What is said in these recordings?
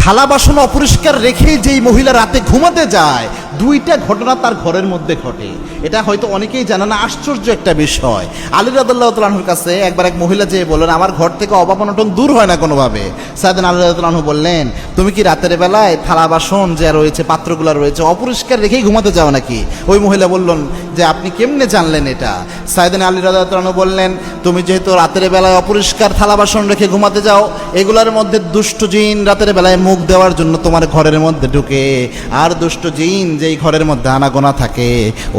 থালা বাসন অপরিষ্কার রেখে যেই মহিলা রাতে ঘুমাতে যায়, দুইটা ঘটনা তার ঘরের মধ্যে ঘটে। এটা হয়তো অনেকেই জানে না, আশ্চর্য একটা বিষয়। আলী রাদিয়াল্লাহু তাআলা আনহুর কাছে একবার এক মহিলা যেয়ে বললেন, আমার ঘর থেকে অভাব অনটন দূর হয় না কোনোভাবে। সাইয়েদনা আলী রাদিয়াল্লাহু আনহু বললেন, তুমি কি রাতের বেলায় থালা বাসন যে রয়েছে, পাত্রগুলো রয়েছে, অপরিষ্কার রেখেই ঘুমাতে যাও নাকি? ওই মহিলা বললেন যে, আপনি কেমনে জানলেন এটা? সাইয়েদনা আলী রাদিয়াল্লাহু আনহু বললেন, তুমি যেহেতু রাতের বেলায় অপরিষ্কার থালা বাসন রেখে ঘুমাতে যাও, এগুলোর মধ্যে দুষ্ট জিন রাতের বেলায় মুখ দেওয়ার জন্য তোমার ঘরের মধ্যে ঢুকে। আর দুষ্ট জিন যেই ঘরের মধ্যে আনাগোনা থাকে,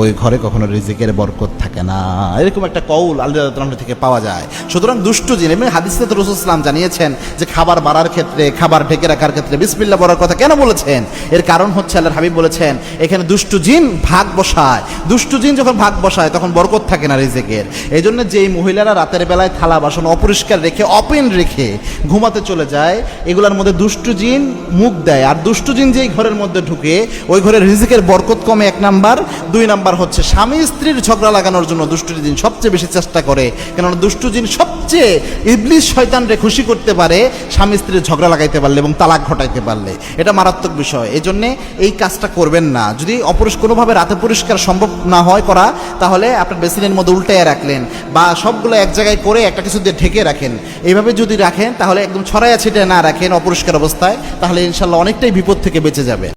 ওই ঘরে কখনো রিজিকের বরকত থাকে না। এরকম একটা কৌল আলী রাদিয়াল্লাহু আনহু থেকে পাওয়া যায়। সুতরাং দুষ্ট জিন, এবং হাদিসে তো রাসূল সাল্লাল্লাহু আলাইহি ওয়াসাল্লাম জানিয়েছেন যে খাবার বাড়ার ক্ষেত্রে, খাবার ঢেকে রাখার ক্ষেত্রে বিসমিল্লাহ বলার কথা কেন বলেছেন? এর কারণ হচ্ছে আল্লাহর হাবিব বলেছেন, এখানে দুষ্ট জিন ভাগ বসায়। দুষ্ট জিন যখন ভাগ বসায় তখন বরকত থাকে না রিজিকের। এই জন্য যেই মহিলারা রাতের বেলায় থালা বাসন অপরিষ্কার রেখে, ওপেন রেখে ঘুমাতে চলে যায়, এগুলোর মধ্যে দুষ্ট জিন মুখ দেয়। আর দুষ্ট জিন যেই ঘরের মধ্যে ঢুকে, ওই ঘরের রিজিকের বরকত কমে, 1 নাম্বার। 2 নাম্বার হচ্ছে স্বামী স্ত্রীর ঝগড়া লাগানোর জন্য দুষ্ট জিন সবচেয়ে বেশি চেষ্টা করে। কেননা দুষ্ট জিন সবচেয়ে ইবলিস শয়তানরে খুশি করতে পারে স্বামী স্ত্রীর ঝগড়া লাগাইতে পারলে এবং তালাক ঘটাইতে পারলে। এটা মারাত্মক বিষয়। এই জন্যে এই কাজটা করবেন না। যদি কোনোভাবে রাতে পরিষ্কার সম্ভব না হয় করা, তাহলে আপনার বেসিনের মধ্যে উল্টাইয়া রাখলেন, বা সবগুলো এক জায়গায় করে একটা কিছু দিয়ে ঢেকে রাখেন। এইভাবে যদি রাখেন, তাহলে একদম ছড়াইয়া ছিটিয়ে না রাখেন অপরিষ্কার অবস্থায়, তাহলে ইনশাল্লাহ অনেকটাই বিপদ থেকে বেঁচে যাবে।